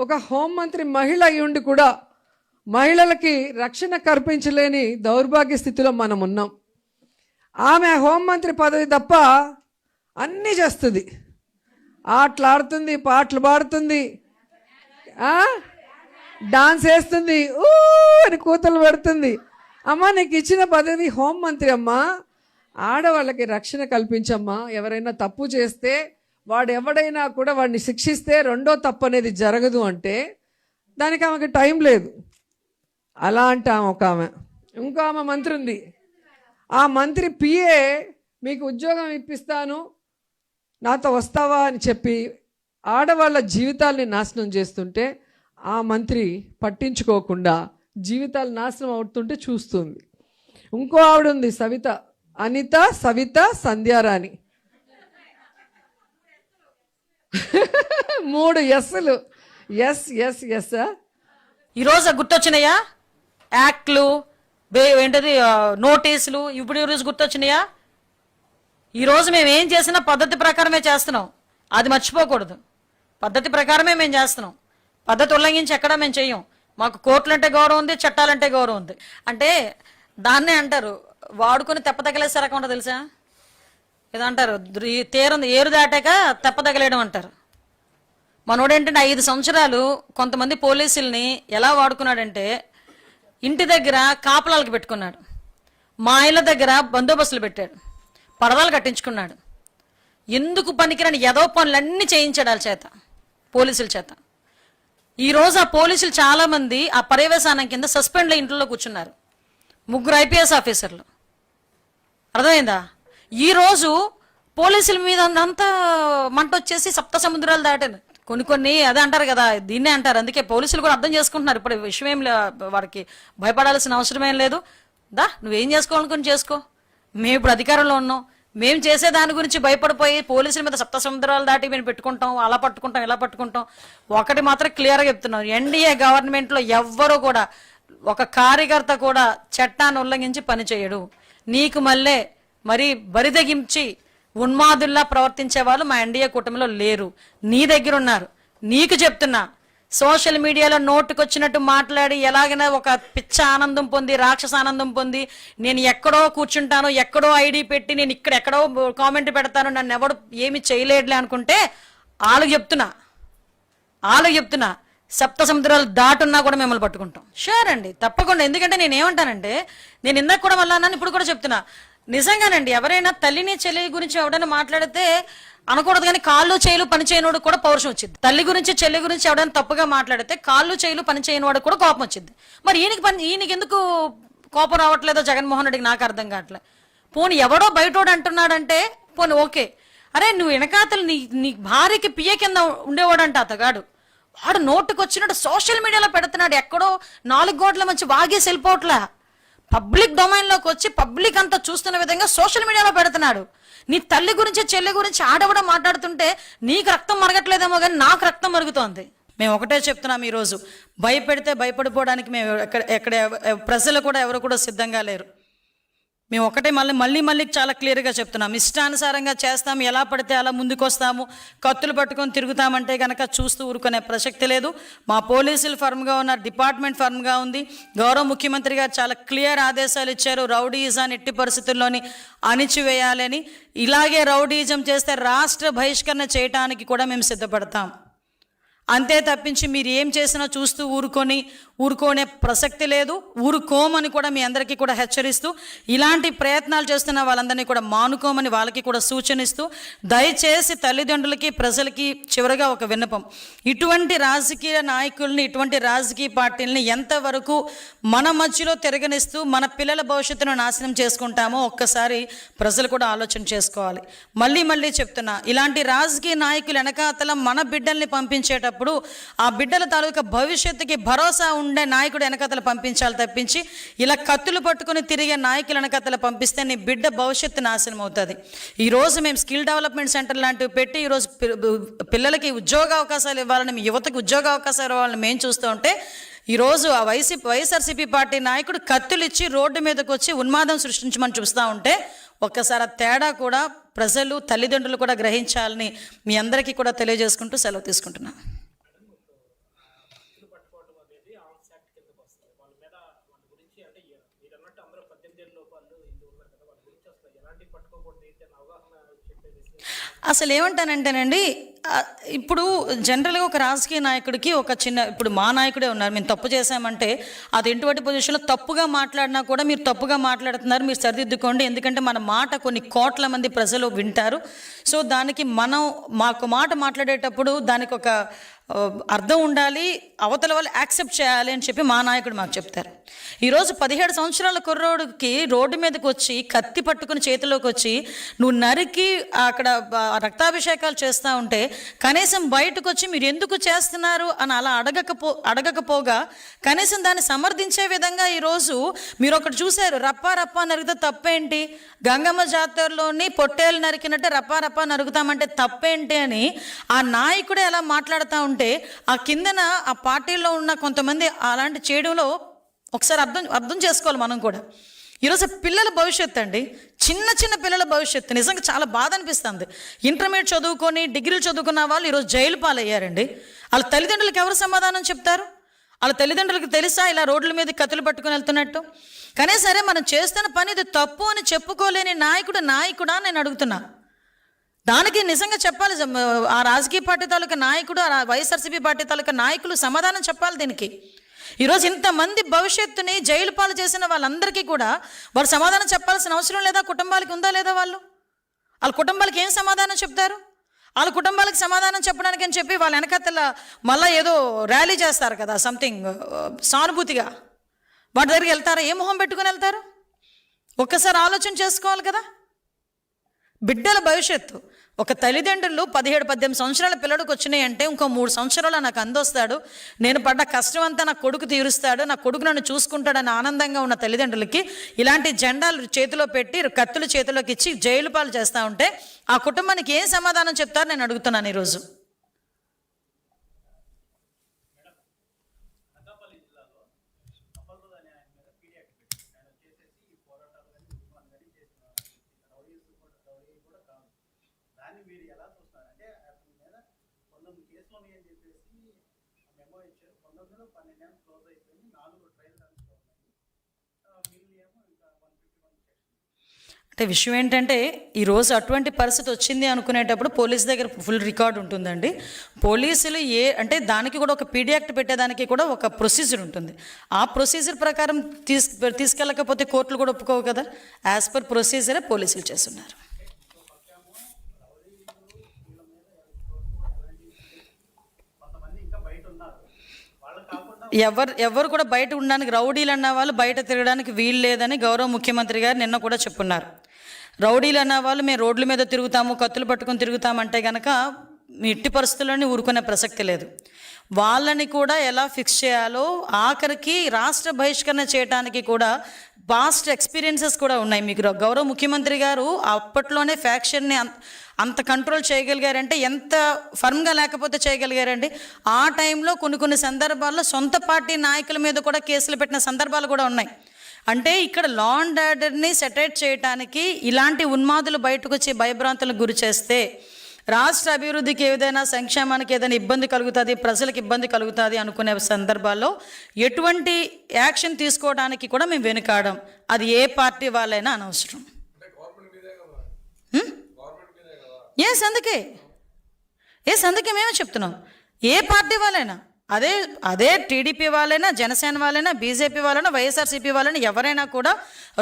ఒక హోంమంత్రి మహిళ అయి ఉండి కూడా మహిళలకి రక్షణ కల్పించలేని దౌర్భాగ్య స్థితిలో మనం ఉన్నాం. ఆమె హోంమంత్రి పదవి తప్ప అన్నీ చేస్తుంది. ఆటలాడుతుంది, పాటలు పాడుతుంది, డాన్స్ వేస్తుంది, అని కూతలు పెడుతుంది. అమ్మ, నీకు ఇచ్చిన పదవి హోంమంత్రి అమ్మా, ఆడవాళ్ళకి రక్షణ కల్పించమ్మా. ఎవరైనా తప్పు చేస్తే వాడు ఎవడైనా కూడా వాడిని శిక్షిస్తే రెండో తప్పు అనేది జరగదు అంటే దానికి ఆమెకి టైం లేదు. అలా అంటాం. ఇంకో ఆమె మంత్రి ఉంది. ఆ మంత్రి పిఏ మీకు ఉద్యోగం ఇప్పిస్తాను, నాతో వస్తావా అని చెప్పి ఆడవాళ్ళ జీవితాల్ని నాశనం చేస్తుంటే ఆ మంత్రి పట్టించుకోకుండా జీవితాలు నాశనం అవుతుంటే చూస్తుంది. ఇంకో ఆవిడ ఉంది, అనిత సవిత సంధ్యారాణి. 3 ఎస్లు. ఎస్. ఈరోజు గుర్తొచ్చినాయా యాక్ట్లు, ఏంటది నోటీసులు? ఇప్పుడు ఈరోజు గుర్తొచ్చినాయా? ఈరోజు మేము ఏం చేసినా పద్ధతి ప్రకారమే చేస్తున్నాం. అది మర్చిపోకూడదు. పద్ధతి ప్రకారమే మేము చేస్తున్నాం. పద్ధతి ఉల్లంఘించి ఎక్కడా మేము చెయ్యం. మాకు కోర్టులంటే గౌరవం ఉంది, చట్టాలంటే గౌరవం ఉంది. అంటే దాన్నే అంటారు వాడుకొని తెప్పతగలేసే రకం ఉంటుంది తెలుసా? ఏదో అంటారు ఏరు దాటాక తెప్పతగలేయడం అంటారు. మనోడేంటంటే 5 సంవత్సరాలు కొంతమంది పోలీసుల్ని ఎలా వాడుకున్నాడంటే ఇంటి దగ్గర కాపలాలకు పెట్టుకున్నాడు, మా ఇళ్ళ దగ్గర బందోబస్తులు పెట్టాడు, పరదాలు కట్టించుకున్నాడు. ఎందుకు పనికిరాని ఎదో పనులన్నీ చేయించాడు వాళ్ళ చేత, పోలీసుల చేత. ఈరోజు ఆ పోలీసులు చాలా మంది ఆ పర్యవేశానం కింద సస్పెండ్లో ఇంట్లో కూర్చున్నారు. 3 IPS ఆఫీసర్లు. అర్థమైందా? ఈరోజు పోలీసుల మీద అంతా మంట వచ్చేసి 7 సముద్రాలు దాటాను. కొన్ని అదే అంటారు కదా, దీన్నే అంటారు. అందుకే పోలీసులు కూడా అర్థం చేసుకుంటున్నారు. ఇప్పుడు విషయం ఏం వారికి భయపడాల్సిన అవసరమేం లేదు. నువ్వేం చేసుకోవాలనుకుని చేసుకో. మేము ఇప్పుడు అధికారంలో ఉన్నాం. మేము చేసే దాని గురించి భయపడిపోయి పోలీసుల మీద 7 సముద్రాలు దాటి మేము పెట్టుకుంటాం, అలా పట్టుకుంటాం, ఇలా పట్టుకుంటాం. ఒకటి మాత్రం క్లియర్గా చెప్తున్నాం, ఎన్డీఏ గవర్నమెంట్లో ఎవ్వరూ కూడా ఒక కార్యకర్త కూడా చట్టాన్ని ఉల్లంఘించి పనిచేయడు. నీకు మరి బరిదగించి ఉన్మాదుల్లా ప్రవర్తించే వాళ్ళు మా ఎన్డీఏ కూటమిలో లేరు. నీ దగ్గర ఉన్నారు. నీకు చెప్తున్నా, సోషల్ మీడియాలో నోటుకొచ్చినట్టు మాట్లాడి ఎలాగైనా ఒక పిచ్చ ఆనందం పొంది, రాక్షస ఆనందం పొంది, నేను ఎక్కడో కూర్చుంటాను, ఎక్కడో ఐడి పెట్టి నేను ఇక్కడ ఎక్కడో కామెంట్ పెడతాను, నన్ను ఎవడు ఏమి చేయలేడులే అనుకుంటే వాళ్ళకి చెప్తున్నా 7 సముద్రాలు దాటున్నా కూడా మిమ్మల్ని పట్టుకుంటాం. షూర్ అండి, తప్పకుండా. ఎందుకంటే నేను ఏమంటానంటే, నేను ఇందాక కూడా మళ్ళా అన్నాను, ఇప్పుడు కూడా చెప్తున్నా, నిజంగానండి. ఎవరైనా తల్లిని చెల్లి గురించి ఎవడైనా మాట్లాడితే అనకూడదు, కానీ కాళ్ళు చేయిలు పని చేయనోడు కూడా పౌరుషం వచ్చింది. తల్లి గురించి చెల్లి గురించి ఎవడైనా తప్పుగా మాట్లాడితే కాళ్ళు చేయిలు పని చేయని వాడు కూడా కోపం వచ్చింది. మరి ఈయనకి ఎందుకు కోపం రావట్లేదో జగన్మోహన్ రెడ్డికి నాకు అర్థం కావట్లే. పోనీ ఎవడో బయటోడు అంటున్నాడంటే పోనీ ఓకే. అరే నువ్వు వెనకాతలు నీ భార్యకి పియ్య కింద ఉండేవాడంట అతగాడు. వాడు నోటుకొచ్చినట్టు సోషల్ మీడియాలో పెడుతున్నాడు. ఎక్కడో 4 గోట్ల మంచి వాగేసి వెళ్ళిపోవట్లా, పబ్లిక్ డొమైన్లోకి వచ్చి పబ్లిక్ అంతా చూస్తున్న విధంగా సోషల్ మీడియాలో పెడుతున్నాడు. నీ తల్లి గురించి చెల్లి గురించి ఆడవడం మాట్లాడుతుంటే నీకు రక్తం మరగట్లేదేమో కానీ నాకు రక్తం మరుగుతోంది. మేము ఒకటే చెప్తున్నాం, ఈరోజు భయపెడితే భయపడిపోవడానికి మేము ఎక్కడ ప్రజలు కూడా ఎవరు కూడా సిద్ధంగా లేరు. మేము ఒకటే మళ్ళీ చాలా క్లియర్గా చెప్తున్నాం, ఇష్టానుసారంగా చేస్తాం, ఎలా పడితే అలా ముందుకు వస్తాము, కత్తులు పట్టుకొని తిరుగుతామంటే కనుక చూస్తూ ఊరుకునే ప్రసక్తి లేదు. మా పోలీసులు ఫర్మ్గా ఉన్నారు, డిపార్ట్మెంట్ ఫర్మ్గా ఉంది. గౌరవ ముఖ్యమంత్రి గారు చాలా క్లియర్ ఆదేశాలు ఇచ్చారు, రౌడీయిజాన్ని ఎట్టి పరిస్థితుల్లోని అణిచివేయాలని. ఇలాగే రౌడీయిజం చేస్తే రాష్ట్ర బహిష్కరణ చేయడానికి కూడా మేము సిద్ధపడతాం. అంతే తప్పించి మీరు ఏం చేసినా చూస్తూ ఊరుకోనే ప్రసక్తి లేదు. ఊరుకోమని కూడా మీ అందరికీ కూడా హెచ్చరిస్తూ, ఇలాంటి ప్రయత్నాలు చేస్తున్న వాళ్ళందరినీ కూడా మానుకోమని వాళ్ళకి కూడా సూచనిస్తూ, దయచేసి తల్లిదండ్రులకి ప్రజలకి చివరిగా ఒక విన్నపం, ఇటువంటి రాజకీయ నాయకుల్ని, ఇటువంటి రాజకీయ పార్టీలని ఎంతవరకు మన మధ్యలో తిరగనిస్తూ మన పిల్లల భవిష్యత్తును నాశనం చేసుకుంటామో ఒక్కసారి ప్రజలు కూడా ఆలోచన చేసుకోవాలి. మళ్ళీ చెప్తున్నా, ఇలాంటి రాజకీయ నాయకులు వెనకాతల మన బిడ్డల్ని పంపించేటప్పుడు ఆ బిడ్డల తాలూకా భవిష్యత్తుకి భరోసా ఉండే నాయకుడు వెనకతలు పంపించాలి తప్పించి ఇలా కత్తులు పట్టుకుని తిరిగే నాయకులు వెనకతలు పంపిస్తే నీ బిడ్డ భవిష్యత్తు నాశనం అవుతుంది. ఈరోజు మేము స్కిల్ డెవలప్మెంట్ సెంటర్ లాంటివి పెట్టి ఈరోజు పిల్లలకి ఉద్యోగ అవకాశాలు ఇవ్వాలని, మీ యువతకు ఉద్యోగ అవకాశాలు ఇవ్వాలని మేము చూస్తూ ఉంటే, ఈరోజు ఆ వైఎస్ఆర్సీపీ పార్టీ నాయకుడు కత్తులు ఇచ్చి రోడ్డు మీదకి వచ్చి ఉన్మాదం సృష్టించమని చూస్తూ ఉంటే ఒక్కసారి తేడా కూడా ప్రజలు, తల్లిదండ్రులు కూడా గ్రహించాలని మీ అందరికీ కూడా తెలియజేసుకుంటూ సెలవు తీసుకుంటున్నాను. అసలు ఏమంటానంటేనండి, ఇప్పుడు జనరల్గా ఒక రాజకీయ నాయకుడికి ఒక ఇప్పుడు మా నాయకుడే ఉన్నారు, మేము తప్పు చేశామంటే అది ఎటువంటి పొజిషన్లో తప్పుగా మాట్లాడినా కూడా మీరు తప్పుగా మాట్లాడుతున్నారు, మీరు సరిదిద్దుకోండి, ఎందుకంటే మన మాట కొన్ని కోట్ల మంది ప్రజలు వింటారు. సో దానికి మాకు మాట మాట్లాడేటప్పుడు దానికి ఒక అర్థం ఉండాలి, అవతల వాళ్ళు యాక్సెప్ట్ చేయాలి అని చెప్పి మా నాయకుడు మాకు చెప్తారు. ఈరోజు 17 సంవత్సరాల కుర్రోడికి రోడ్డు మీదకి వచ్చి కత్తి పట్టుకుని చేతిలోకి వచ్చి నువ్వు నరికి అక్కడ రక్తాభిషేకాలు చేస్తూ ఉంటే కనీసం బయటకు వచ్చి మీరు ఎందుకు చేస్తున్నారు అని అలా అడగకపోగా కనీసం దాన్ని సమర్థించే విధంగా ఈరోజు మీరు ఒకటి చూశారు, రప్పా నరిగితే తప్పేంటి, గంగమ్మ జాతరలోని పొట్టేలు నరికినట్టే రప్పా నరుగుతామంటే తప్పేంటి అని ఆ నాయకుడే అలా మాట్లాడుతూ ఉంటే ఆ కిందన ఆ పార్టీలో ఉన్న కొంతమంది అలాంటి చేయడంలో ఒకసారి అర్థం చేసుకోవాలి మనం కూడా. ఈరోజు పిల్లల భవిష్యత్తు అండి, చిన్న పిల్లల భవిష్యత్తు నిజంగా చాలా బాధ అనిపిస్తుంది. ఇంటర్మీడియట్ చదువుకొని డిగ్రీలు చదువుకున్న వాళ్ళు ఈరోజు జైలు పాలయ్యారండి. వాళ్ళ తల్లిదండ్రులకు ఎవరు సమాధానం చెప్తారు? వాళ్ళ తల్లిదండ్రులకు తెలుసా ఇలా రోడ్ల మీద కత్తులు పట్టుకుని వెళ్తున్నట్టు? కానీ సరే మనం చేస్తున్న పని ఇది తప్పు అని చెప్పుకోలేని నాయకుడా నేను అడుగుతున్నా. దానికి నిజంగా చెప్పాలి, ఆ రాజకీయ పార్టీ తాలూకా నాయకుడు, ఆ వైఎస్ఆర్సీపీ పార్టీ తాలూకా నాయకులు సమాధానం చెప్పాలి దీనికి. ఈరోజు ఇంతమంది భవిష్యత్తుని జైలు పాలు చేసిన వాళ్ళందరికీ కూడా వారు సమాధానం చెప్పాల్సిన అవసరం లేదా? కుటుంబాలకి ఉందా లేదా? వాళ్ళ కుటుంబాలకి ఏం సమాధానం చెప్తారు? వాళ్ళ కుటుంబాలకు సమాధానం చెప్పడానికి అని చెప్పి వాళ్ళ వెనకతల మళ్ళీ ఏదో ర్యాలీ చేస్తారు కదా, సంథింగ్ సానుభూతిగా, వాటి దగ్గరికి వెళ్తారా? ఏ మొహం పెట్టుకుని వెళ్తారు? ఒక్కసారి ఆలోచన చేసుకోవాలి కదా. బిడ్డల భవిష్యత్తు, ఒక తల్లిదండ్రులు 17-18 సంవత్సరాల పిల్లడికి వచ్చినాయి అంటే ఇంకో 3 సంవత్సరాలు నాకు అందొస్తాడు, నేను పడ్డ కష్టం అంతా నా కొడుకు తీరుస్తాడు, నా కొడుకు నన్ను చూసుకుంటాడని ఆనందంగా ఉన్న తల్లిదండ్రులకి ఇలాంటి జెండాలు చేతిలో పెట్టి కత్తులు చేతిలోకి ఇచ్చి జైలు పాలు చేస్తూ ఉంటే ఆ కుటుంబానికి ఏం సమాధానం చెప్తారు నేను అడుగుతున్నాను ఈరోజు. అంటే విషయం ఏంటంటే ఈరోజు అటువంటి పరిస్థితి వచ్చింది అనుకునేటప్పుడు పోలీస్ దగ్గర ఫుల్ రికార్డ్ ఉంటుందండి. పోలీసులు అంటే దానికి కూడా ఒక పీడీ యాక్ట్ పెట్టేదానికి కూడా ఒక ప్రొసీజర్ ఉంటుంది. ఆ ప్రొసీజర్ ప్రకారం తీసుకెళ్ళకపోతే కోర్టులు కూడా ఒప్పుకోవు కదా. యాజ్ పర్ ప్రొసీజరే పోలీసులు చేస్తున్నారు. ఎవరు కూడా బయట ఉండడానికి, రౌడీలు అన్న వాళ్ళు బయట తిరగడానికి వీలు లేదని గౌరవ ముఖ్యమంత్రి గారు నిన్న కూడా చెప్పున్నారు. రౌడీలు అన్న వాళ్ళు మేము రోడ్ల మీద తిరుగుతాము, కత్తులు పట్టుకొని తిరుగుతామంటే కనుక ఎట్టి పరిస్థితుల్లోనే ఊరుకునే ప్రసక్తి లేదు. వాళ్ళని కూడా ఎలా ఫిక్స్ చేయాలో, ఆఖరికి రాష్ట్ర బహిష్కరణ చేయడానికి కూడా పాస్ట్ ఎక్స్పీరియన్సెస్ కూడా ఉన్నాయి. మీకు గౌరవ ముఖ్యమంత్రి గారు అప్పట్లోనే ఫ్యాక్షన్ని అంత కంట్రోల్ చేయగలిగారంటే ఎంత ఫర్మ్గా లేకపోతే చేయగలిగారండి. ఆ టైంలో కొన్ని సందర్భాల్లో సొంత పార్టీ నాయకుల మీద కూడా కేసులు పెట్టిన సందర్భాలు కూడా ఉన్నాయి. అంటే ఇక్కడ లా అండ్ ఆర్డర్ని సెటరేట్ చేయడానికి ఇలాంటి ఉన్మాదులు బయటకు వచ్చి భయభ్రాంతులకు గురి చేస్తే రాష్ట్ర అభివృద్ధికి ఏదైనా, సంక్షేమానికి ఏదైనా ఇబ్బంది కలుగుతుంది, ప్రజలకు ఇబ్బంది కలుగుతుంది అనుకునే సందర్భాల్లో ఎటువంటి యాక్షన్ తీసుకోవడానికి కూడా మేము వెనుకాడం. అది ఏ పార్టీ వాళ్ళైనా అనవసరం. అందుకే మేమే చెప్తున్నాం, ఏ పార్టీ వాళ్ళైనా, అదే టీడీపీ వాళ్ళైనా, జనసేన వాళ్ళైనా, బీజేపీ వాళ్ళైనా, వైఎస్ఆర్సీపీ వాళ్ళైనా, ఎవరైనా కూడా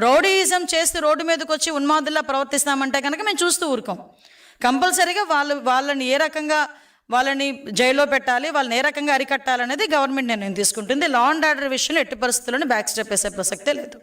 రౌడీయిజం చేస్తే రోడ్డు మీదకి వచ్చి ఉన్మాదుల్లా ప్రవర్తిస్తామంటే కనుక మేము చూస్తూ ఊరుకోం. కంపల్సరీగా వాళ్ళని ఏ రకంగా వాళ్ళని జైల్లో పెట్టాలి, వాళ్ళని ఏ రకంగా అరికట్టాలనేది గవర్నమెంట్ నిర్ణయం తీసుకుంటుంది. లా అండ్ ఆర్డర్ విషయంలో ఎట్టి పరిస్థితుల్లోనే బ్యాక్ స్టెప్ వేసే ప్రసక్తే లేదు.